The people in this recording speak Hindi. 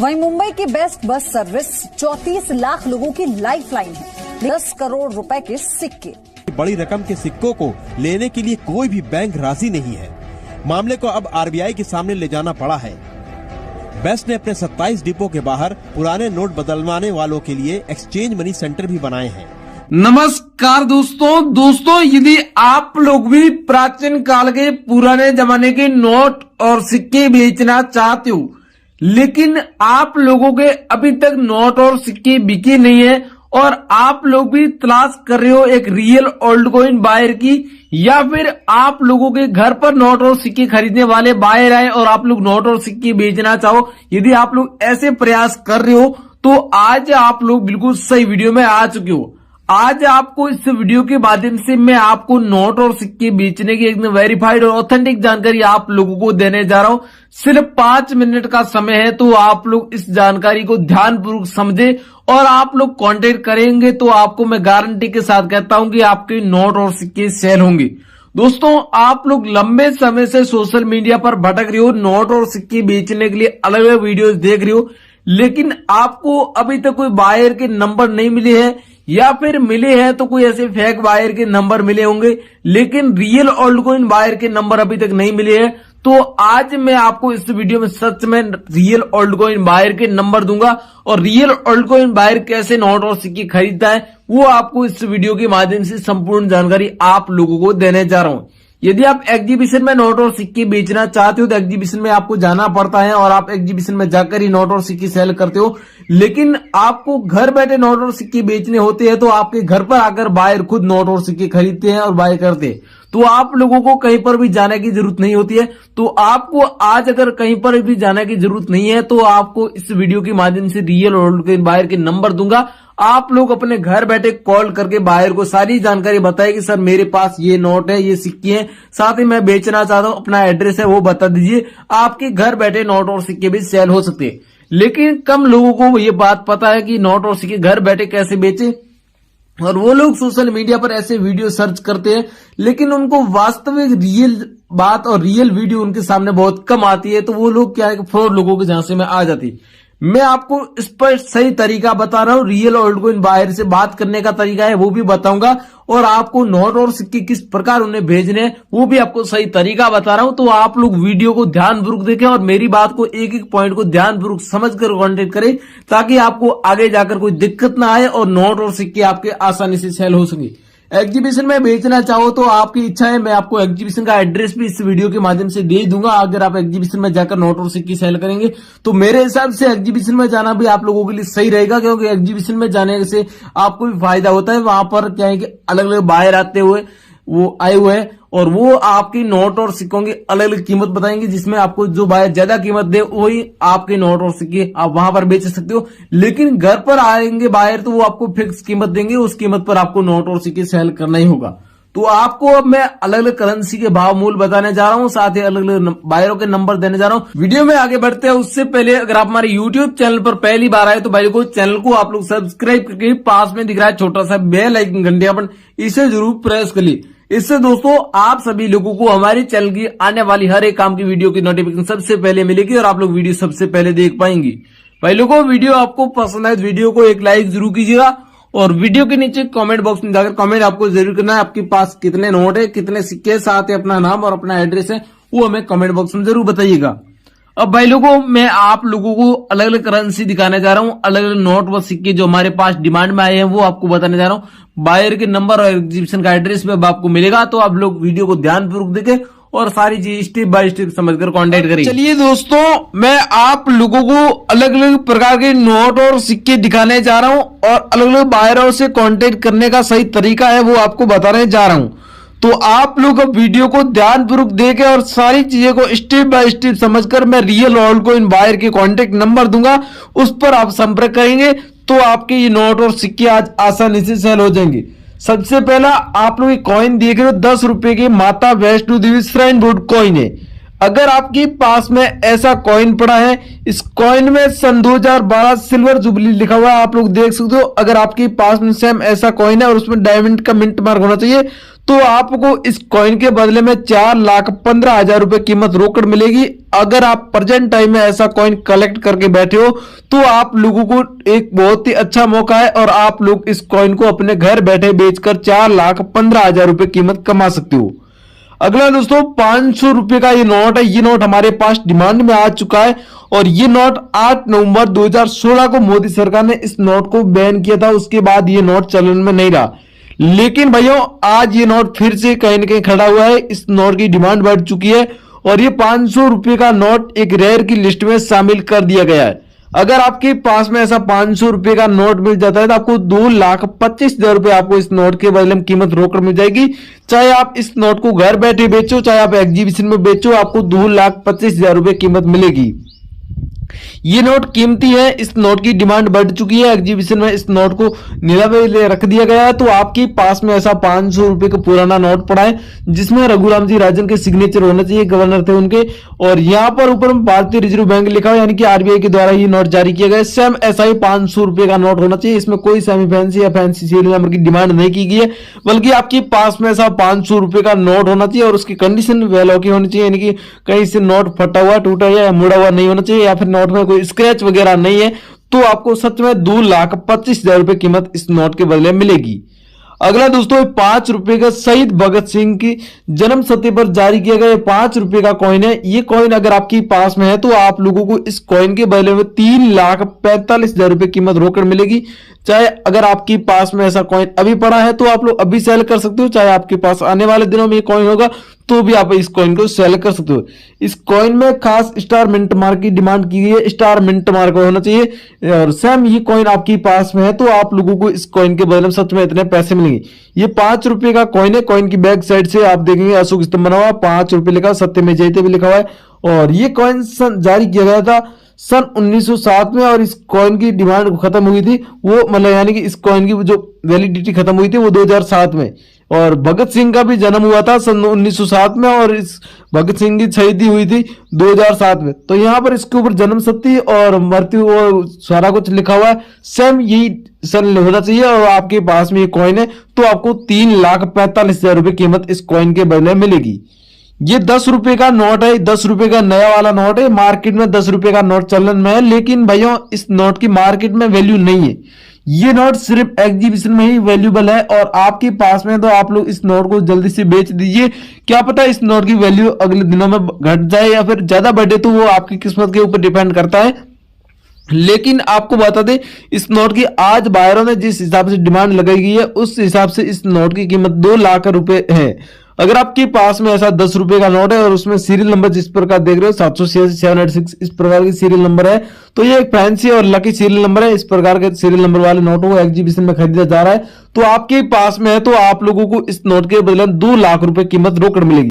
वहीं मुंबई की बेस्ट बस सर्विस 34 लाख लोगों की लाइफलाइन है। 10 करोड़ रुपए के सिक्के, बड़ी रकम के सिक्कों को लेने के लिए कोई भी बैंक राजी नहीं है। मामले को अब आरबीआई के सामने ले जाना पड़ा है। बेस्ट ने अपने 27 डिपो के बाहर पुराने नोट बदलवाने वालों के लिए एक्सचेंज मनी सेंटर भी बनाए हैं। नमस्कार दोस्तों, यदि आप लोग भी प्राचीन काल के पुराने जमाने के नोट और सिक्के बेचना चाहते हो, लेकिन आप लोगों के अभी तक नोट और सिक्के बिके नहीं है और आप लोग भी तलाश कर रहे हो एक रियल ओल्ड कॉइन बायर की, या फिर आप लोगों के घर पर नोट और सिक्के खरीदने वाले बायर आए और आप लोग नोट और सिक्के बेचना चाहो, यदि आप लोग ऐसे प्रयास कर रहे हो तो आज आप लोग बिल्कुल सही वीडियो में आ चुके हो। आज आपको इस वीडियो के माध्यम से मैं आपको नोट और सिक्के बेचने की एकदम वेरीफाइड और ऑथेंटिक जानकारी आप लोगों को देने जा रहा हूं। सिर्फ 5 मिनट का समय है, तो आप लोग इस जानकारी को ध्यानपूर्वक समझे और आप लोग कांटेक्ट करेंगे तो आपको मैं गारंटी के साथ कहता हूं कि आपके नोट और सिक्के सेल होंगे। दोस्तों, आप लोग लंबे समय से सोशल मीडिया पर भटक रहे हो, नोट और सिक्के बेचने के लिए अलग अलग वीडियोस देख रहे हो, लेकिन आपको अभी तक कोई बायर के नंबर नहीं मिले हैं, या फिर मिले हैं तो कोई ऐसे फेक बायर के नंबर मिले होंगे, लेकिन रियल ओल्ड कॉइन बायर के नंबर अभी तक नहीं मिले हैं। तो आज मैं आपको इस वीडियो में सच में रियल ओल्ड कॉइन बायर के नंबर दूंगा और रियल ओल्ड कॉइन बायर कैसे नोट और सिक्के खरीदता है वो आपको इस वीडियो के माध्यम से संपूर्ण जानकारी आप लोगों को देने जा रहा हूं। यदि आप एग्जीबिशन में नोट और सिक्के बेचना चाहते हो तो एग्जीबिशन में आपको जाना पड़ता है और आप एग्जीबिशन में जाकर ही नोट और सिक्के सेल करते हो, लेकिन आपको घर बैठे नोट और सिक्के बेचने होते हैं तो आपके घर पर आकर बायर खुद नोट और सिक्के खरीदते हैं और बाय करते हैं। तो आप लोगों को कहीं पर भी जाने की जरूरत नहीं होती है। तो आपको आज अगर कहीं पर भी जाने की जरूरत नहीं है तो आपको इस वीडियो के माध्यम से रियल ओल्ड कॉइन बायर के नंबर दूंगा। आप लोग अपने घर बैठे कॉल करके बायर को सारी जानकारी बताए कि सर मेरे पास ये नोट है, ये सिक्के हैं, साथ ही मैं बेचना चाहता हूं, अपना एड्रेस है वो बता दीजिए। आपके घर बैठे नोट और सिक्के भी सेल हो सकते हैं, लेकिन कम लोगों को ये बात पता है कि नोट और सिक्के घर बैठे कैसे बेचे, और वो लोग सोशल मीडिया पर ऐसे वीडियो सर्च करते हैं, लेकिन उनको वास्तविक रियल बात और रियल वीडियो उनके सामने बहुत कम आती है। तो वो लोग क्या है कि फ्रॉड लोगों के झांसे में आ जाती है। मैं आपको इस पर सही तरीका बता रहा हूं, रियल ओल्ड कॉइन बायर से बात करने का तरीका है वो भी बताऊंगा, और आपको नोट और सिक्के किस प्रकार उन्हें भेजने हैं वो भी आपको सही तरीका बता रहा हूं। तो आप लोग वीडियो को ध्यानपूर्वक देखें और मेरी बात को एक एक पॉइंट को ध्यानपूर्वक समझकर कांटेक्ट करें, ताकि आपको आगे जाकर कोई दिक्कत ना आए और नोट और सिक्के आपके आसानी से सेल हो सके। एग्जीबिशन में बेचना चाहो तो आपकी इच्छा है, मैं आपको एग्जीबिशन का एड्रेस भी इस वीडियो के माध्यम से दे दूंगा। अगर आप एग्जीबिशन में जाकर नोट और सिक्के सेल करेंगे तो मेरे हिसाब से एग्जीबिशन में जाना भी आप लोगों के लिए सही रहेगा, क्योंकि एग्जीबिशन में जाने से आपको भी फायदा होता है। वहां पर क्या है कि अलग अलग बायर आए हुए हैं और वो आपकी नोट और सिक्कों की अलग अलग कीमत बताएंगे, जिसमें आपको जो बायर ज्यादा कीमत दे वही आपके नोट और सिक्के आप वहां पर बेच सकते हो। लेकिन घर पर आएंगे बायर तो वो आपको फिक्स कीमत देंगे, उस कीमत पर आपको नोट और सिक्के सेल करना ही होगा। तो आपको अब मैं अलग अलग करेंसी के भाव मूल्य बताने जा रहा हूं, साथ ही अलग अलग बायरों के नंबर देने जा रहा हूं। वीडियो में आगे बढ़ते हैं उससे पहले अगर आप हमारे यूट्यूब चैनल पर पहली बार आए तो भाई को चैनल को आप लोग सब्सक्राइब करके पास में दिख रहा है छोटा सा बेल आइकन घंटिया बटन, इसे जरूर प्रेस कर ली। इससे दोस्तों आप सभी लोगों को हमारे चैनल की आने वाली हर एक काम की वीडियो की नोटिफिकेशन सबसे पहले मिलेगी और आप लोग वीडियो सबसे पहले देख पाएंगे। भाई लोगों, वीडियो आपको पसंद है वीडियो को एक लाइक जरूर कीजिएगा और वीडियो के नीचे कमेंट बॉक्स में जाकर कमेंट आपको जरूर करना है, आपके पास कितने नोट है, कितने सिक्के, साथ ही अपना नाम और अपना एड्रेस है वो हमें कमेंट बॉक्स में जरूर बताइएगा। अब भाई लोगों, मैं आप लोगों को अलग अलग करेंसी दिखाने जा रहा हूं, अलग अलग नोट व सिक्के जो हमारे पास डिमांड में आए हैं वो आपको बताने जा रहा हूं। बायर के नंबर और एग्जीबिशन का एड्रेस भी अब आपको मिलेगा, तो आप लोग वीडियो को ध्यानपूर्वक देखें और सारी चीज स्टेप बाय स्टेप समझकर कांटेक्ट करिए। चलिए दोस्तों, मैं आप लोगों को अलग अलग प्रकार के नोट और सिक्के दिखाने जा रहा हूं और अलग अलग बायरों से कांटेक्ट करने का सही तरीका है वो आपको बताने जा रहा हूं। तो आप लोग अब वीडियो को ध्यानपूर्वक देखें और सारी चीजें को स्टेप बाय स्टेप समझकर मैं रियल ओल्ड कॉइन बायर के कांटेक्ट नंबर दूंगा, उस पर आप संपर्क करेंगे तो आपके ये नोट और सिक्के आज आसानी से सेल हो जाएंगे। सबसे पहला आप लोग कॉइन देख रहे हो 10 रुपए के माता Vaishno Devi shrine board coin है। अगर आपके पास में ऐसा कॉइन पड़ा है, इस कॉइन में सन 2012 सिल्वर जुबली लिखा हुआ है, आप लोग देख सकते हो। अगर आपके पास में सेम ऐसा कॉइन है और उसमें डायमंड का मिंट मार्क होना चाहिए, तो आपको इस कॉइन के बदले में 4,15,000 रुपए कीमत रोकड़ मिलेगी। अगर आप प्रेजेंट टाइम में ऐसा कॉइन कलेक्ट करके बैठे हो तो आप लोगों को एक बहुत ही अच्छा मौका है और आप लोग इस कॉइन को अपने घर बैठे बेचकर 4,15,000 रुपए कीमत कमा सकते हो। अगला दोस्तों 500 रुपए का ये नोट है। ये नोट हमारे पास डिमांड में आ चुका है और ये नोट 8 नवंबर 2016 को मोदी सरकार ने इस नोट को बैन किया था। उसके बाद ये नोट चलन में नहीं रहा, लेकिन भाइयों आज ये नोट फिर से कहीं ना कहीं खड़ा हुआ है। इस नोट की डिमांड बढ़ चुकी है और ये 500 रुपए का नोट एक रेयर की लिस्ट में शामिल कर दिया गया है। अगर आपके पास में ऐसा 500 रुपए का नोट मिल जाता है तो आपको 2,25,000 रुपए आपको इस नोट के बदले में कीमत रोकड़ मिल जाएगी। चाहे आप इस नोट को घर बैठे बेचो, चाहे आप एग्जीबिशन में बेचो, आपको 2,25,000 रुपए कीमत मिलेगी। ये नोट कीमती है, इस नोट की डिमांड बढ़ चुकी है। एग्जीबिशन में इस नोट को नीलामी में रख दिया गया है। तो आपके पास में ऐसा 500 रुपए का पुराना नोट पड़ा है जिसमें रघुराम जी राजन के सिग्नेचर होना चाहिए, गवर्नर थे उनके, और यहाँ पर ऊपर में भारतीय रिजर्व बैंक लिखा हुआ, यानी कि आरबीआई के द्वारा ये नोट जारी किया गया। सेम ऐसा ही 500 रुपए का नोट होना चाहिए। इसमें कोई सेमी फैंसी या फैंसी सीरियल नंबर की डिमांड नहीं की गई है, बल्कि आपके पास में ऐसा 500 रुपए का नोट होना चाहिए और उसकी कंडीशन वेल की होनी चाहिए, यानी कि कहीं से नोट फटा हुआ, टूटा या मुड़ा हुआ नहीं होना चाहिए, या फिर नोट में कोई स्क्रैच वगैरह नहीं है। तो आपको सच में 2,25,000 रुपए कीमत इस नोट के बदले मिलेगी। अगला दोस्तों 5 रुपए का शहीद भगत सिंह की जन्म शती पर जारी किया गया 5 रुपए का कॉइन है। ये कॉइन अगर आपके पास में है तो आप लोगों को इस कॉइन के बदले में 3,45,000 रुपए कीमत रोकड़ मिलेगी। चाहे अगर आपके पास में ऐसा कॉइन अभी पड़ा है तो आप लोग अभी सेल कर सकते हो, चाहे आपके पास आने वाले दिनों में ये कॉइन होगा तो भी आप इस कॉइन को सेल कर सकते हो। इस कॉइन में खास स्टार मिंट मार्क की डिमांड की गई है, स्टार मिंट मार्क होना चाहिए। और सेम ये कॉइन आपके पास में है तो आप लोगों को इस कॉइन के बदले में सच में इतने पैसे मिलेंगे। ये 5 रुपए का कॉइन है। कॉइन की बैक साइड से आप देखेंगे अशोक स्तंभ बना हुआ, 5 रुपए लिखा, सत्यमेव जयते भी लिखा हुआ है। और ये कॉइन जारी किया गया था सन 1907 में और इस कॉइन की डिमांड खत्म हुई थी, वो मतलब यानी कि इस कॉइन की जो वैलिडिटी खत्म हुई थी वो 2007 में। और भगत सिंह का भी जन्म हुआ था सन 1907 में और इस भगत सिंह की शहीदी हुई थी 2007 में। तो यहाँ पर इसके ऊपर जन्म शती और मृत्यु और सारा कुछ लिखा हुआ है, सेम यही सन होना चाहिए। और आपके पास में ये कॉइन है तो आपको 3,45,000 रुपए कीमत इस कॉइन के बदले मिलेगी। ये 10 रुपए का नोट है, 10 रुपए का नया वाला नोट है। मार्केट में 10 रुपए का नोट चलन में है, लेकिन भाइयों इस नोट की मार्केट में वैल्यू नहीं है। ये नोट सिर्फ एग्जीबिशन में ही वैल्यूबल है और आपके पास में तो आप लोग इस नोट को जल्दी से बेच दीजिए। क्या पता इस नोट की वैल्यू अगले दिनों में घट जाए या फिर ज्यादा बढ़े, तो वो आपकी किस्मत के ऊपर डिपेंड करता है। लेकिन आपको बता दें इस नोट की आज बायरों ने जिस हिसाब से डिमांड लगाई गई है उस हिसाब से इस नोट की कीमत 2 लाख रुपए है। अगर आपके पास में ऐसा 10 रुपए का नोट है और उसमें सीरियल नंबर जिस प्रकार देख रहे हो 786-786 इस प्रकार की सीरियल नंबर है, तो ये एक फैंसी और लकी सीरियल नंबर है। इस प्रकार के सीरियल नंबर वाले नोटों को एग्जीबिशन में खरीदा जा रहा है। तो आपके पास में है तो आप लोगों को इस नोट के बदले 2 लाख रुपए कीमत रोकड़ मिलेगी।